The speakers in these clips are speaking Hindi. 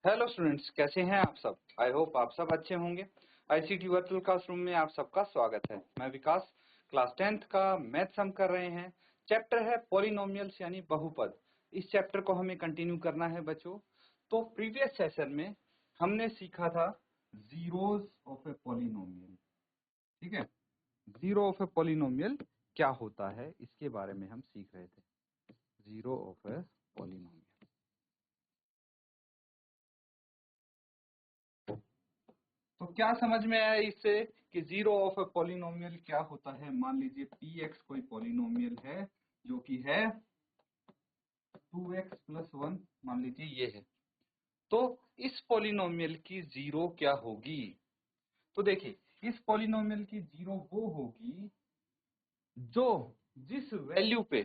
हेलो स्टूडेंट्स, कैसे हैं आप सब। आई होप आप सब अच्छे होंगे। आईसीटी वर्चुअल क्लासरूम में आप सबका स्वागत है। मैं विकास, क्लास 10th का मैथ्स हम कर रहे हैं। चैप्टर है पॉलिनोमियल्स यानी बहुपद। इस चैप्टर को हमें कंटिन्यू करना है बच्चों। तो प्रीवियस सेशन में हमने सीखा था जीरोस ऑफ ए पॉलिनोमियल। ठीक है, जीरो ऑफ ए पॉलिनोमियल क्या होता है इसके बारे में हम सीख रहे थे। जीरो ऑफ ए पॉलिनोमियल, तो क्या समझ में आया इससे कि जीरो ऑफ ए पॉलिनोमियल क्या होता है। मान लीजिए पी एक्स कोई पॉलिनोमियल है जो कि है 2x + 1, मान लीजिए ये है। तो इस पॉलिनोमियल की जीरो क्या होगी। तो देखिए, इस पॉलिनोमियल की जीरो वो होगी जो जिस वैल्यू पे,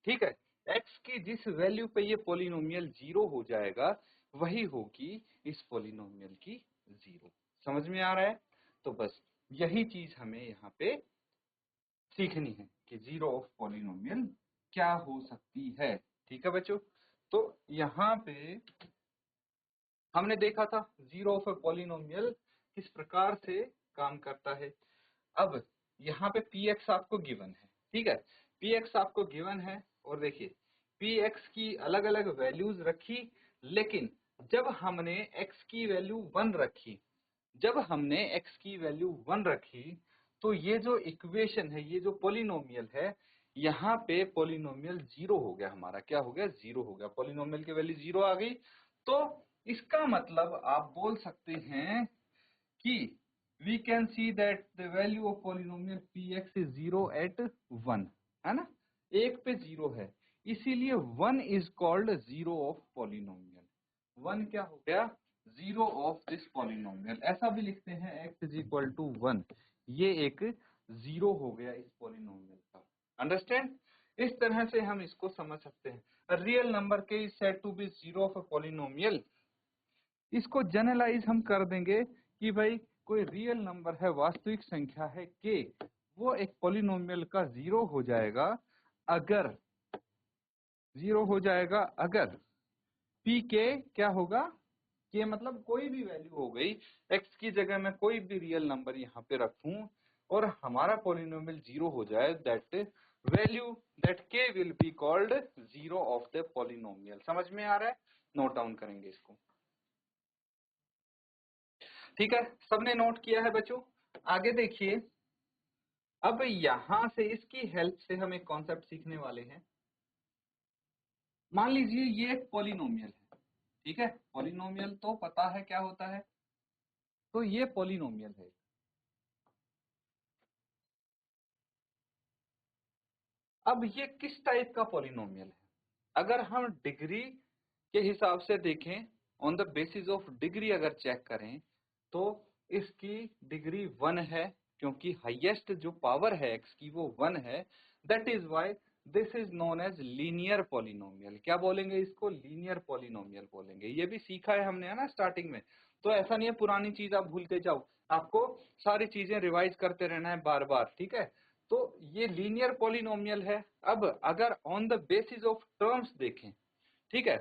ठीक है, x की जिस वैल्यू पे ये पॉलिनोमियल जीरो हो जाएगा वही होगी इस पॉलिनोमियल की जीरो। समझ में आ रहा है। तो बस यही चीज हमें यहाँ पे सीखनी है कि जीरो ऑफ पॉलिनोमियल क्या हो सकती है। ठीक है बच्चों, तो यहाँ पे हमने देखा था जीरो ऑफ ए पॉलिनोमियल किस प्रकार से काम करता है। अब यहाँ पे पी एक्स आपको गिवन है, ठीक है, पी एक्स आपको गिवन है और देखिए पी एक्स की अलग अलग वैल्यूज रखी, लेकिन जब हमने एक्स की वैल्यू 1 रखी, जब हमने x की वैल्यू 1 रखी तो ये जो इक्वेशन है, ये जो पॉलिनोमियल है, यहाँ पे पॉलिनोमियल जीरो हो गया। हमारा क्या हो गया, जीरो हो गया। पॉलिनोमियल की वैल्यू जीरो आ गई। तो इसका मतलब आप बोल सकते हैं कि we can see that the value of polynomial p x is zero at 1, है ना, एक पे जीरो है, इसीलिए 1 is called zero of polynomial. 1 क्या हो गया, जीरो ऑफ दिस पॉलिनोमियल। ऐसा भी लिखते हैं x इज इक्वल टू 1, ये एक जीरो हो गया इस पॉलिनोमियल का। अंडरस्टैंड, इस तरह से हम इसको समझ सकते हैं। Real number k is said to be zero of a polynomial. इसको जनरलाइज हम कर देंगे कि भाई कोई रियल नंबर है, वास्तविक संख्या है के, वो एक पॉलिनोमियल का जीरो हो जाएगा अगर, जीरो हो जाएगा अगर पी के क्या होगा, के मतलब कोई भी वैल्यू हो गई, एक्स की जगह मैं कोई भी रियल नंबर यहाँ पे रखूं और हमारा पॉलिनोमियल जीरो हो जाए, दैट वैल्यू दैट के will be called zero of the polynomial. समझ में आ रहा है, नोट डाउन करेंगे इसको। ठीक है, सबने नोट किया है बच्चों। आगे देखिए, अब यहां से इसकी हेल्प से हम एक कॉन्सेप्ट सीखने वाले हैं। मान लीजिए ये एक पॉलिनोमियल है, ठीक है, पॉलिनोमियल तो पता है क्या होता है, तो ये पॉलिनोमियल है। अब ये किस टाइप का पॉलिनोमियल है, अगर हम डिग्री के हिसाब से देखें, on the basis of degree अगर चेक करें तो इसकी डिग्री 1 है, क्योंकि हाईएस्ट जो पावर है एक्स की वो 1 है। That is why this is known as linear polynomial. क्या बोलेंगे इसको, लीनियर पॉलिनोमियल बोलेंगे। ये भी सीखा है हमने, है ना, स्टार्टिंग में। तो ऐसा नहीं है पुरानी चीज आप भूलते जाओ, आपको सारी चीजें रिवाइज करते रहना है बार बार। ठीक है, तो ये लीनियर पॉलिनोमियल है। अब अगर on the basis of terms देखें, ठीक है,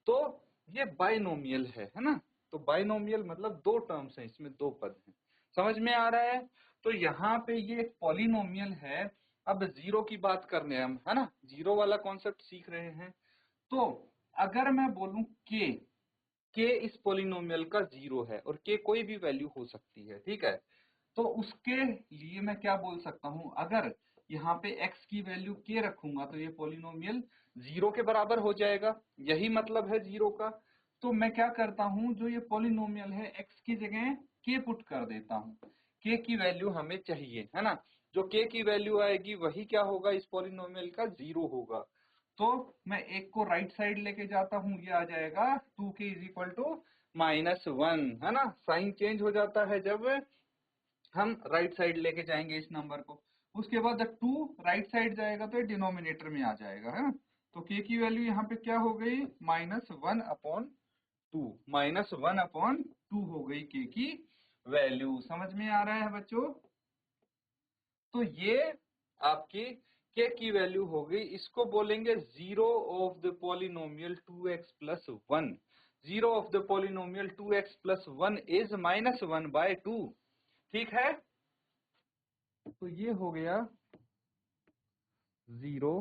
तो ये बाइनोमियल है ना। तो बाइनोमियल मतलब दो टर्म्स हैं, इसमें दो पद हैं। समझ में आ रहा है। तो यहाँ पे ये एक पॉलिनोमियल है। अब जीरो की बात करने हम, है ना, जीरो वाला कॉन्सेप्ट सीख रहे हैं। तो अगर मैं बोलूं के इस पॉलिनोमियल का जीरो है और के कोई भी वैल्यू हो सकती है, ठीक है, तो उसके लिए मैं क्या बोल सकता हूं, अगर यहाँ पे x की वैल्यू k रखूंगा तो ये पॉलिनोमियल जीरो के बराबर हो जाएगा। यही मतलब है जीरो का। तो मैं क्या करता हूं, जो ये पॉलिनोमियल है x की जगह k पुट कर देता हूं। k की वैल्यू हमें चाहिए, है ना, जो k की वैल्यू आएगी वही क्या होगा, इस पॉलिनोमियल का जीरो होगा। तो मैं एक को राइट साइड लेके जाता हूं, ये आ जाएगा 2k इज इक्वल टू -1, है ना। साइन चेंज हो जाता है जब हम राइट साइड लेके जाएंगे इस नंबर को। उसके बाद जब 2 राइट साइड जाएगा तो ये डिनोमिनेटर में आ जाएगा, है ना। तो के की वैल्यू यहाँ पे क्या हो गई, -1/2, -1/2 हो गई के की वैल्यू। समझ में आ रहा है बच्चों। तो ये आपकी के की वैल्यू हो गई, इसको बोलेंगे zero of the polynomial 2x + 1। Zero of the polynomial 2x plus 1 is -1/2। ठीक है, तो ये हो गया zero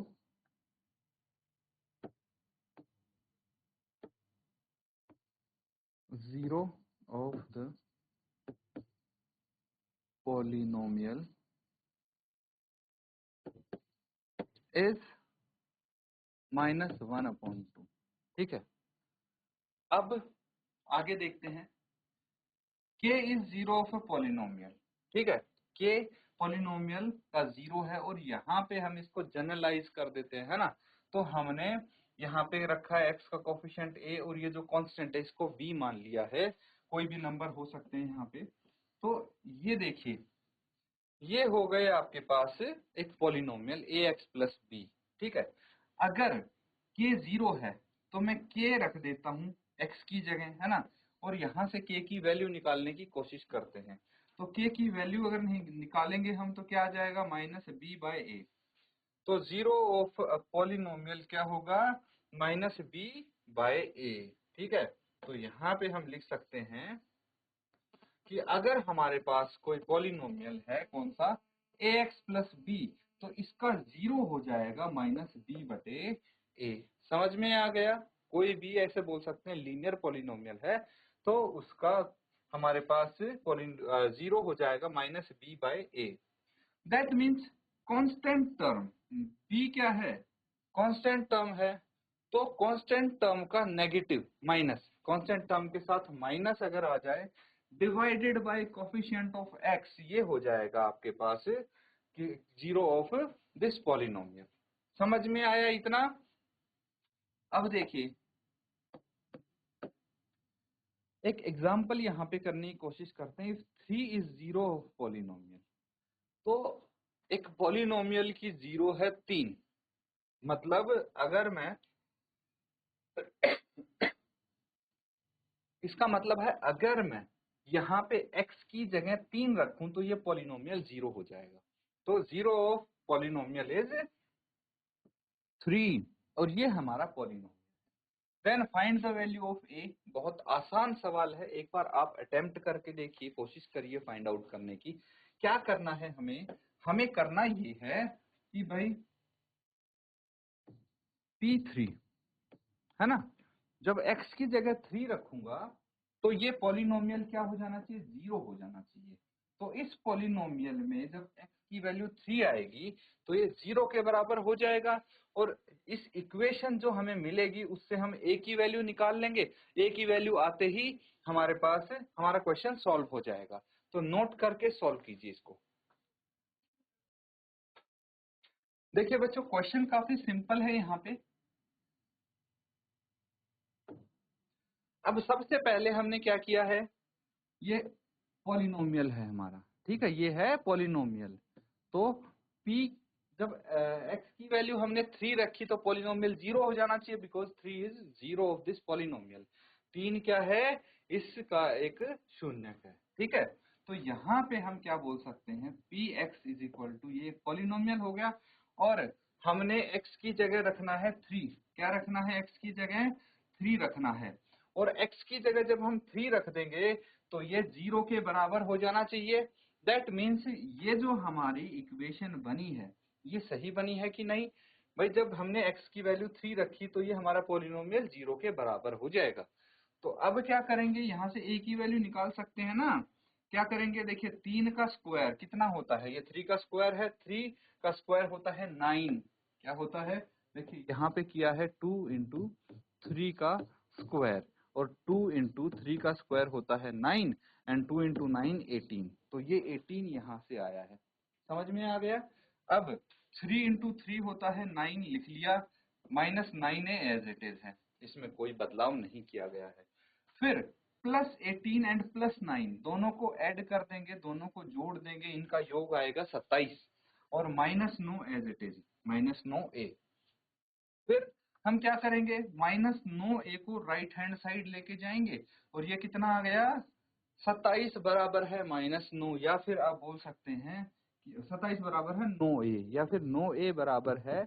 of the polynomial is -1/2। ठीक है, अब आगे देखते हैं, k is zero of a polynomial. ठीक है, k पॉलिनोमियल का जीरो है और यहाँ पे हम इसको जनरलाइज कर देते हैं, है ना। तो हमने यहाँ पे रखा है x का कोफिशिएंट a और ये जो कांस्टेंट है इसको b मान लिया है, कोई भी नंबर हो सकते हैं यहाँ पे। तो ये देखिए, ये हो गए आपके पास एक पॉलिनोमियल ax प्लस b। ठीक है, अगर k जीरो है तो मैं k रख देता हूँ x की जगह, है ना, और यहाँ से k की वैल्यू निकालने की कोशिश करते हैं। तो k की वैल्यू अगर नहीं निकालेंगे हम तो क्या आ जाएगा, -b/a। तो जीरो ऑफ पॉलिनोमियल क्या होगा, -b/a। ठीक है, तो यहाँ पे हम लिख सकते हैं कि अगर हमारे पास कोई पॉलिनोमियल है, कौन सा, ax प्लस b, तो इसका जीरो हो जाएगा -b/a। समझ में आ गया। कोई भी ऐसे बोल सकते हैं लीनियर पॉलिनोमियल है तो उसका हमारे पास जीरो हो जाएगा -b/a। That means constant term b क्या है, कांस्टेंट टर्म है, तो कांस्टेंट टर्म का नेगेटिव माइनस, कांस्टेंट टर्म के साथ माइनस अगर आ जाए divided by coefficient of x, ये हो जाएगा आपके पास कि जीरो ऑफ दिस पॉलिनोमियल। समझ में आया इतना। अब देखिए एक एग्जांपल यहाँ पे करने की कोशिश करते हैं। If 3 is zero of polynomial, तो एक पॉलिनोमियल की जीरो है 3, मतलब अगर मैं इसका मतलब है अगर मैं यहाँ पे x की जगह 3 रखूं तो ये पॉलिनोमियल जीरो हो जाएगा। तो जीरो ऑफ पॉलिनोमियल इज 3 और ये हमारा polynomial. Then find the value of a। बहुत आसान सवाल है, एक बार आप अटेम्प्ट करके देखिए, कोशिश करिए फाइंड आउट करने की। क्या करना है हमें करना ये है कि भाई P3, है ना, जब x की जगह 3 रखूंगा तो ये पॉलिनोमियल क्या हो जाना चाहिए, जीरो हो जाना चाहिए। तो इस पॉलिनोमियल में जब x की वैल्यू 3 आएगी तो ये जीरो के बराबर हो जाएगा और इस इक्वेशन जो हमें मिलेगी उससे हम a की वैल्यू निकाल लेंगे। a की वैल्यू आते ही हमारे पास हमारा क्वेश्चन सॉल्व हो जाएगा। तो नोट करके सॉल्व कीजिए इसको। देखिए बच्चों, क्वेश्चन काफी सिंपल है यहाँ पे। अब सबसे पहले हमने क्या किया है, ये पॉलिनोमियल है हमारा, ठीक है, ये है पॉलिनोमियल। तो p जब x की वैल्यू हमने 3 रखी तो पॉलिनोमियल जीरो हो जाना चाहिए, because 3 is zero of this polynomial. 3 क्या है, इसका एक शून्यक है। ठीक है, तो यहाँ पे हम क्या बोल सकते हैं, px इज इक्वल टू, ये पॉलिनोमियल हो गया और हमने x की जगह रखना है 3। क्या रखना है, x की जगह 3 रखना है और x की जगह जब हम 3 रख देंगे तो ये जीरो के बराबर हो जाना चाहिए। दैट मीन्स ये जो हमारी इक्वेशन बनी है ये सही बनी है कि नहीं। भाई जब हमने x की वैल्यू 3 रखी तो ये हमारा पॉलिनोमियल जीरो के बराबर हो जाएगा। तो अब क्या करेंगे, यहाँ से a की वैल्यू निकाल सकते हैं ना। क्या करेंगे, देखिए 3 का स्क्वायर कितना होता है, ये 3 का स्क्वायर है, 3 का स्क्वायर होता है 9। क्या होता है, देखिए यहाँ पे किया है 2 इंटू 3 का स्क्वायर और 2 इंटू 3 का स्क्वायर होता है 9 एंड 2 इंटू 9 18। तो ये 18 यहाँ से आया है। समझ में आ गया। अब 3 इंटू 3 होता है 9 लिख लिया, -9a एज इट इज है, इसमें कोई बदलाव नहीं किया गया है। फिर प्लस 18 एंड प्लस 9 दोनों को ऐड कर देंगे, दोनों को जोड़ देंगे, इनका योग आएगा 27 और -9 एज इट इज, -9a। फिर हम क्या करेंगे, -9a को राइट हैंड साइड लेके जाएंगे और ये कितना आ गया, 27 बराबर है -9, या फिर आप बोल सकते हैं कि 27 बराबर है 9a, या फिर 9a बराबर है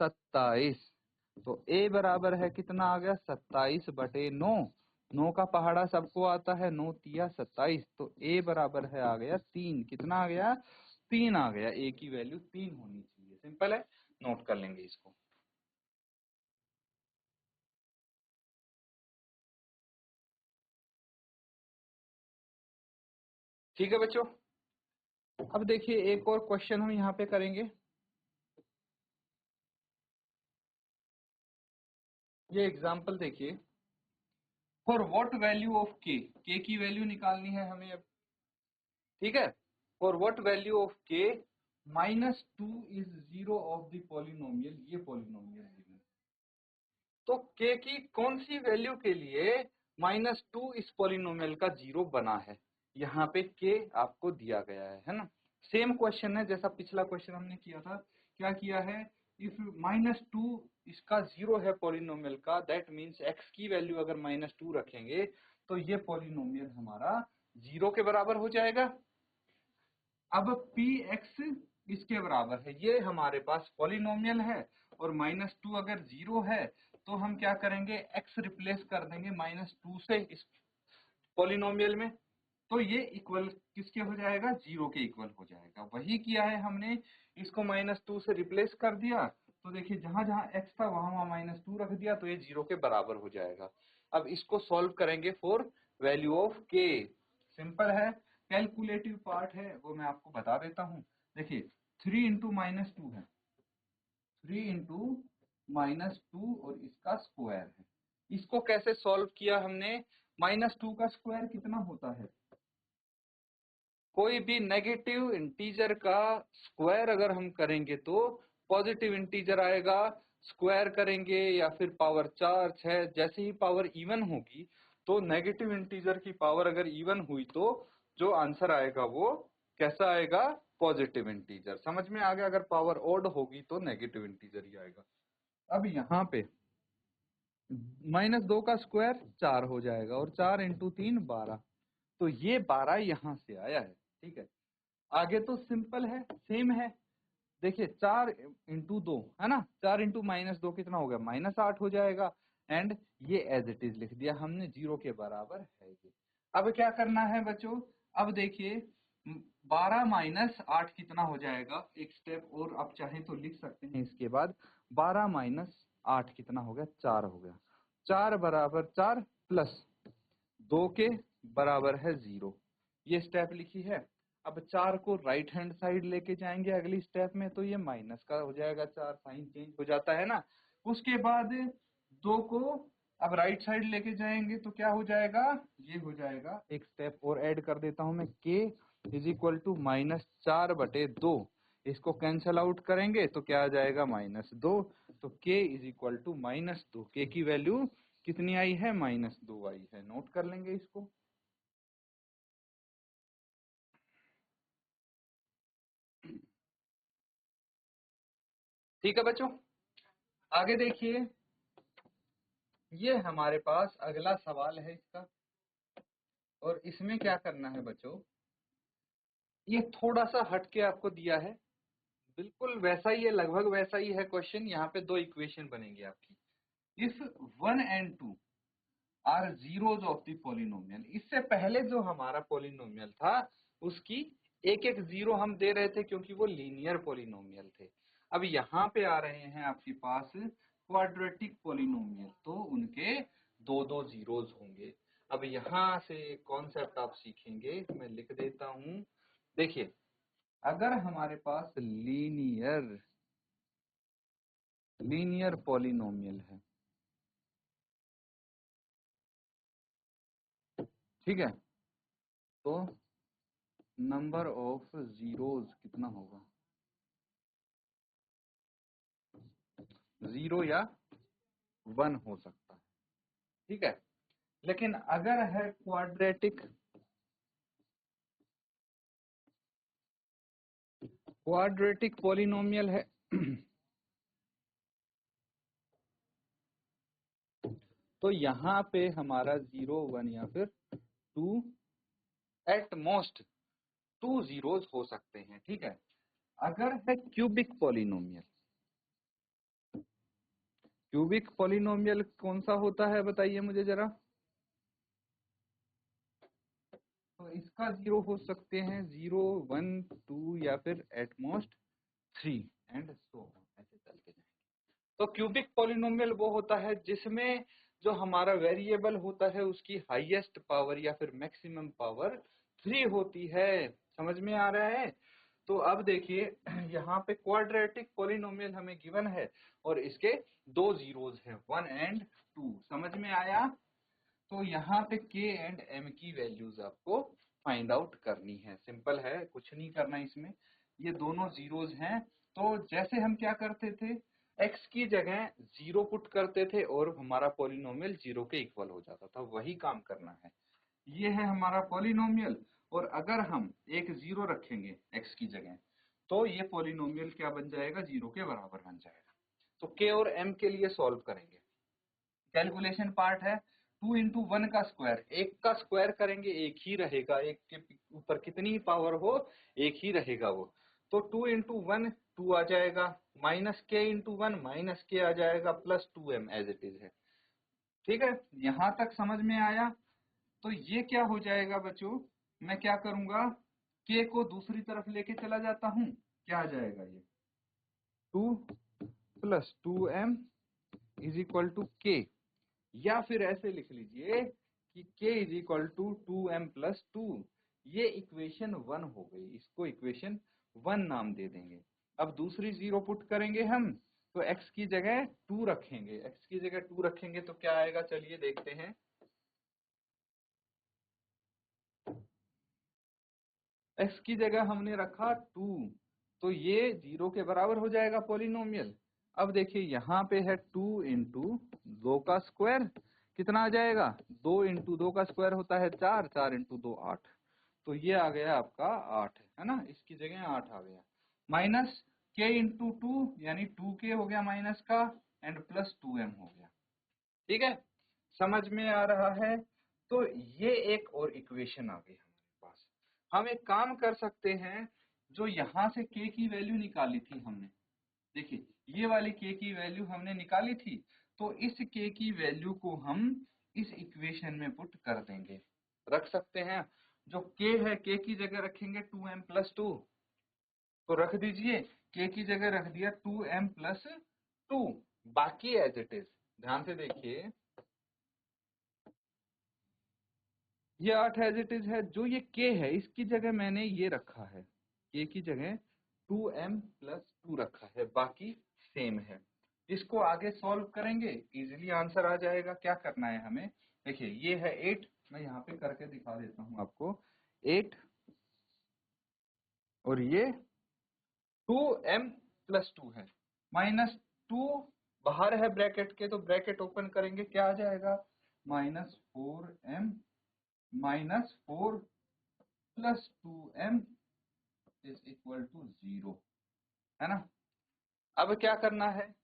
27। तो a बराबर है कितना आ गया, 27/9। 9 का पहाड़ा सबको आता है, 9 तिया 27, तो a बराबर है आ गया 3। कितना आ गया? 3 आ गया। a की वैल्यू 3 होनी चाहिए। सिंपल है, नोट कर लेंगे इसको। ठीक है बच्चों, अब देखिए एक और क्वेश्चन हम यहाँ पे करेंगे। ये एग्जाम्पल देखिए, फॉर व्हाट वैल्यू ऑफ के की वैल्यू निकालनी है हमें अब। ठीक है, फॉर व्हाट वैल्यू ऑफ के -2 is zero of the polynomial, ये पॉलिनोमियल है। तो के की कौन सी वैल्यू के लिए -2 इस पॉलिनोमियल का जीरो बना है, यहाँ पे के आपको दिया गया है ना। सेम क्वेश्चन है जैसा पिछला क्वेश्चन हमने किया था। क्या किया है, इफ -2 इसका जीरो है पॉलिनोमियल का, दैट मीन्स एक्स की वैल्यू अगर -2 रखेंगे तो ये पॉलिनोमियल हमारा जीरो के बराबर हो जाएगा। अब पी एक्स इसके बराबर है, ये हमारे पास पॉलिनोमियल है और -2 अगर जीरो है तो हम क्या करेंगे, x रिप्लेस कर देंगे -2 से इस पॉलिनोमियल में, तो ये इक्वल किसके हो जाएगा, जीरो के इक्वल हो जाएगा। वही किया है हमने, इसको -2 से रिप्लेस कर दिया, तो देखिए जहां जहां x था वहां वहां -2 रख दिया, तो ये जीरो के बराबर हो जाएगा। अब इसको सॉल्व करेंगे फॉर वैल्यू ऑफ के। सिंपल है, कैलकुलेटिव पार्ट है वो मैं आपको बता देता हूँ। देखिए 3 इंटू -2 है, 3 इंटू -2 और इसका स्क्वायर है। इसको कैसे सॉल्व किया हमने, -2 का स्क्वायर कितना होता है, कोई भी नेगेटिव इंटीजर का स्क्वायर अगर हम करेंगे तो पॉजिटिव इंटीजर आएगा, स्क्वायर करेंगे या फिर पावर 4 6, जैसे ही पावर इवन होगी तो नेगेटिव इंटीजर की पावर अगर इवन हुई तो जो आंसर आएगा वो कैसा आएगा, पॉजिटिव इंटीजर। समझ में आ गया, अगर पावर ओड होगी तो नेगेटिव इंटीजर ही आएगा। अब यहाँ पे -2 का स्क्वायर 4 हो जाएगा और 4 इंटू 3 12, तो ये 12 यहाँ से आया है। ठीक है, आगे तो सिंपल है, सेम है। देखिए 4 इंटू 2 है ना, 4 इंटू -2 कितना हो गया, -8 हो जाएगा। एंड ये एज इट इज लिख दिया हमने, जीरो के बराबर है ये। अब क्या करना है बच्चों, अब देखिए 12 -8 कितना हो जाएगा, एक स्टेप और आप चाहें तो लिख सकते हैं इसके बाद। 12 -8 कितना हो गया, 4 हो गया। 4 बराबर 4 प्लस 2 के बराबर है 0, ये स्टेप लिखी है। अब 4 को राइट हैंड साइड लेके जाएंगे अगली स्टेप में, तो ये माइनस का हो जाएगा, 4 साइन चेंज हो जाता है ना। उसके बाद 2 को अब राइट साइड लेके जाएंगे तो क्या हो जाएगा, ये हो जाएगा, एक स्टेप और ऐड कर देता हूं मैं, k इज इक्वल टू -4/2। इसको कैंसल आउट करेंगे तो क्या आ जाएगा, -2। तो k is equal to -2, k की वैल्यू कितनी आई है, -2 आई है। नोट कर लेंगे इसको। ठीक है बच्चों, आगे देखिए, ये हमारे पास अगला सवाल है इसका, और इसमें क्या करना है बच्चों, ये थोड़ा सा हटके आपको दिया है, बिल्कुल वैसा ही है, लगभग वैसा ही है क्वेश्चन। यहाँ पे दो इक्वेशन बनेंगी आपकी। If 1 and 2 are zeros of the polynomial, इससे पहले जो हमारा पॉलिनोमियल था उसकी एक एक जीरो हम दे रहे थे क्योंकि वो लीनियर पॉलिनोमियल थे। अब यहाँ पे आ रहे हैं आपके पास क्वाड्रेटिक पॉलिनोमियल, तो उनके दो दो जीरोज होंगे। अब यहाँ से कॉन्सेप्ट आप सीखेंगे, मैं लिख देता हूँ। देखिए अगर हमारे पास लीनियर पॉलिनोमियल है, ठीक है, तो नंबर ऑफ जीरोज कितना होगा, 0 या 1 हो सकता है। ठीक है, लेकिन अगर है क्वाड्रेटिक पॉलिनोमियल है तो यहाँ पे हमारा 0 1 या फिर 2, एट मोस्ट 2 जीरोज हो सकते हैं। ठीक है, अगर है क्यूबिक पॉलिनोमियल, क्यूबिक पॉलिनोमियल कौन सा होता है बताइए मुझे जरा। तो इसका 0 हो सकते हैं 0, 1, 2 या फिर एट मोस्ट 3 एंड सो ऐसे चलते जाएंगे। तो क्यूबिक पॉलिनोमियल वो होता है जिसमें जो हमारा वेरिएबल होता है उसकी हाईएस्ट पावर या फिर मैक्सिमम पावर 3 होती है। समझ में आ रहा है? तो अब देखिए यहाँ पे क्वाड्रेटिक पॉलिनोमियल हमें गिवन है और इसके दो जीरोज हैं 1 एंड 2। समझ में आया? तो यहाँ पे k एंड m की वैल्यूज आपको फाइंड आउट करनी है। सिंपल है, कुछ नहीं करना इसमें। ये दोनों जीरोज हैं, तो जैसे हम क्या करते थे, x की जगह 0 पुट करते थे और हमारा पॉलिनोमियल 0 के इक्वल हो जाता था, वही काम करना है। ये है हमारा पॉलिनोमियल, और अगर हम एक 0 रखेंगे x की जगह तो ये पॉलिनोमियल क्या बन जाएगा, 0 के बराबर बन जाएगा। तो k और m के लिए सॉल्व करेंगे। कैलकुलेशन पार्ट है, 2 इंटू 1 का स्क्वायर, एक का स्क्वायर करेंगे एक ही रहेगा, एक के ऊपर कितनी पावर हो एक ही रहेगा वो। तो 2 इंटू 1 2 आ जाएगा, माइनस के इंटू 1 माइनस के आ जाएगा, plus 2m as it is है। ठीक है, यहां तक समझ में आया? तो ये क्या हो जाएगा बच्चों, मैं क्या करूंगा, k को दूसरी तरफ लेके चला जाता हूं, क्या आ जाएगा ये 2 plus 2m is equal to k, या फिर ऐसे लिख लीजिए कि k is equal to 2m plus 2। ये इक्वेशन 1 हो गई, इसको इक्वेशन 1 नाम दे देंगे। अब दूसरी 0 पुट करेंगे हम, तो x की जगह 2 रखेंगे, x की जगह 2 रखेंगे तो क्या आएगा, चलिए देखते हैं। x की जगह हमने रखा 2, तो ये 0 के बराबर हो जाएगा पॉलिनोमियल। अब देखिए यहाँ पे है 2 इंटू 2 का स्क्वायर, कितना आ जाएगा, 2 इंटू 2 का स्क्वायर होता है 4, 4 इंटू 2 8, तो ये आ गया आपका 8, है ना, इसकी जगह 8 आ गया। माइनस k इंटू 2 यानी 2k हो गया माइनस का, एंड प्लस 2m हो गया। ठीक है, समझ में आ रहा है? तो ये एक और इक्वेशन आ गई हमारे पास। हम एक काम कर सकते हैं, जो यहाँ से k की वैल्यू निकाली थी हमने, देखिए ये वाली k की वैल्यू हमने निकाली थी, तो इस k की वैल्यू को हम इस इक्वेशन में पुट कर देंगे, रख सकते हैं। जो k है, k की जगह रखेंगे 2m प्लस 2, तो रख दीजिए, k की जगह रख दिया 2m प्लस 2, बाकी एज इट इज। ध्यान से देखिए, ये 8 एज इट इज है। जो ये k है, इसकी जगह मैंने ये रखा है, k की जगह 2m प्लस 2 रखा है, बाकी सेम है। इसको आगे सॉल्व करेंगे, इजीली आंसर आ जाएगा। क्या करना है हमें, देखिए ये है 8, मैं यहाँ पे करके दिखा देता हूँ आपको, 8 और ये 2m प्लस 2 है, माइनस 2 बाहर है ब्रैकेट के, तो ब्रैकेट ओपन करेंगे, क्या आ जाएगा, minus 4m minus 4 plus 2m is equal to 0, है ना। अब क्या करना है,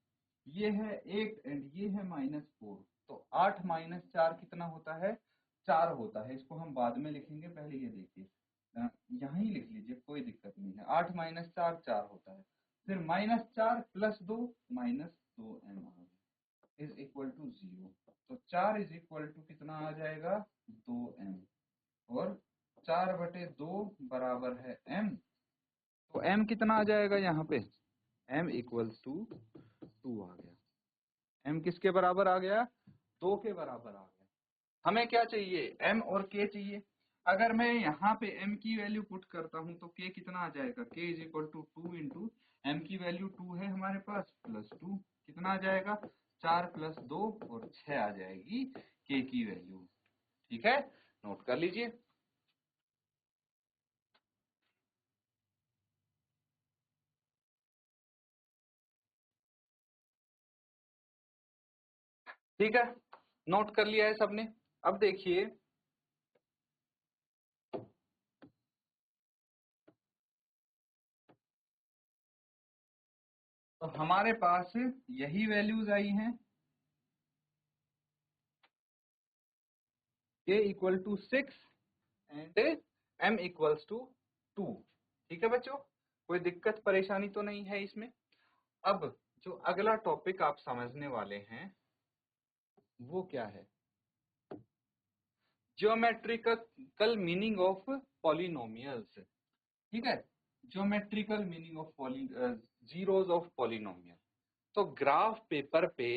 ये है 8 एंड ये है -4, तो 8 माइनस 4 कितना होता है, 4 होता है। इसको हम बाद में लिखेंगे, पहले ये देखिए, यहाँ ही लिख लीजिए, कोई दिक्कत नहीं है। 8 माइनस 4 4 होता है, फिर -4 plus 2 -2m is equal to 0। तो 4 इज इक्वल टू कितना आ जाएगा, 2m, और 4/2 बराबर है m, तो m कितना आ जाएगा यहाँ पे, m इक्वल्स टू 2 आ गया। m किसके बराबर आ गया, 2 के बराबर आ गया। हमें क्या चाहिए, m और k चाहिए। अगर मैं यहाँ पे m की वैल्यू पुट करता हूँ तो k कितना आ जाएगा, k is equal to 2 into m की वैल्यू 2 है हमारे पास, प्लस 2 कितना आ जाएगा, 4 प्लस 2 और 6 आ जाएगी k की वैल्यू। ठीक है, नोट कर लीजिए। ठीक है, नोट कर लिया है सबने। अब देखिए, तो हमारे पास यही वैल्यूज आई हैं, k equal to 6 and m equals to 2। ठीक है बच्चों, कोई दिक्कत परेशानी तो नहीं है इसमें। अब जो अगला टॉपिक आप समझने वाले हैं वो क्या है, ज्योमेट्रिकल मीनिंग ऑफ पॉलिनोमियल्स, ठीक है, geometrical meaning of zeros of polynomial. तो ग्राफ पेपर पे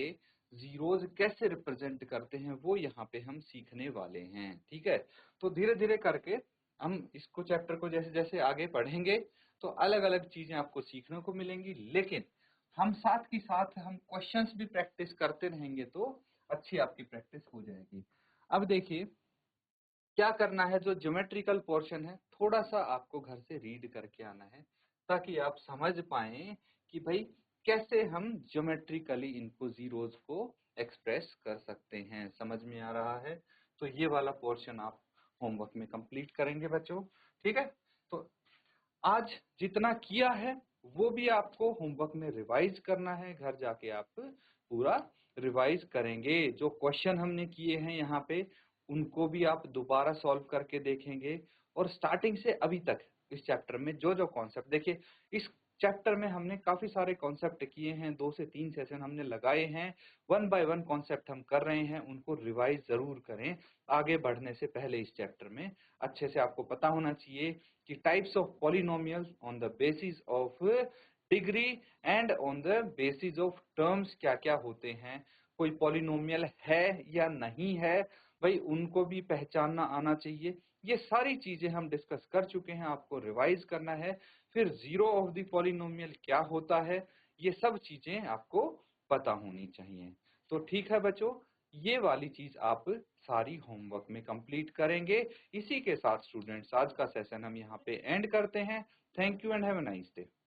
जीरोज कैसे रिप्रेजेंट करते हैं वो यहाँ पे हम सीखने वाले हैं, ठीक है। तो धीरे धीरे करके हम इसको चैप्टर को जैसे जैसे आगे पढ़ेंगे तो अलग अलग चीजें आपको सीखने को मिलेंगी, लेकिन हम साथ ही साथ हम क्वेश्चंस भी प्रैक्टिस करते रहेंगे तो अच्छी आपकी प्रैक्टिस हो जाएगी। अब देखिए क्या करना है, जो ज्योमेट्रिकल पोर्शन है थोड़ा सा आपको घर से रीड करके आना है ताकि आप समझ पाए कि भाई कैसे हम ज्योमेट्रिकली इनको जीरोज को एक्सप्रेस कर सकते हैं। समझ में आ रहा है? तो ये वाला पोर्शन आप होमवर्क में कंप्लीट करेंगे बच्चों, ठीक है। तो आज जितना किया है वो भी आपको होमवर्क में रिवाइज करना है, घर जाके आप पूरा रिवाइज करेंगे। जो क्वेश्चन हमने किए हैं यहाँ पे उनको भी आप दोबारा सॉल्व करके देखेंगे, और स्टार्टिंग से अभी तक इस चैप्टर में जो जो कॉन्सेप्ट, देखिए इस चैप्टर में हमने काफी सारे कॉन्सेप्ट किए हैं, 2 से 3 सेशन हमने लगाए हैं, वन बाय वन कॉन्सेप्ट हम कर रहे हैं, उनको रिवाइज जरूर करें आगे बढ़ने से पहले। इस चैप्टर में अच्छे से आपको पता होना चाहिए कि types of polynomials on the basis of degree and on the basis of terms क्या क्या होते हैं, कोई पॉलिनोमियल है या नहीं है, भाई उनको भी पहचानना आना चाहिए। ये सारी चीजें हम डिस्कस कर चुके हैं, आपको रिवाइज करना है। फिर जीरो ऑफ द पॉलिनोमियल क्या होता है, ये सब चीजें आपको पता होनी चाहिए। तो ठीक है बच्चों, ये वाली चीज आप सारी होमवर्क में कंप्लीट करेंगे। इसी के साथ स्टूडेंट्स आज का सेशन हम यहाँ पे एंड करते हैं। Thank you and have a nice day.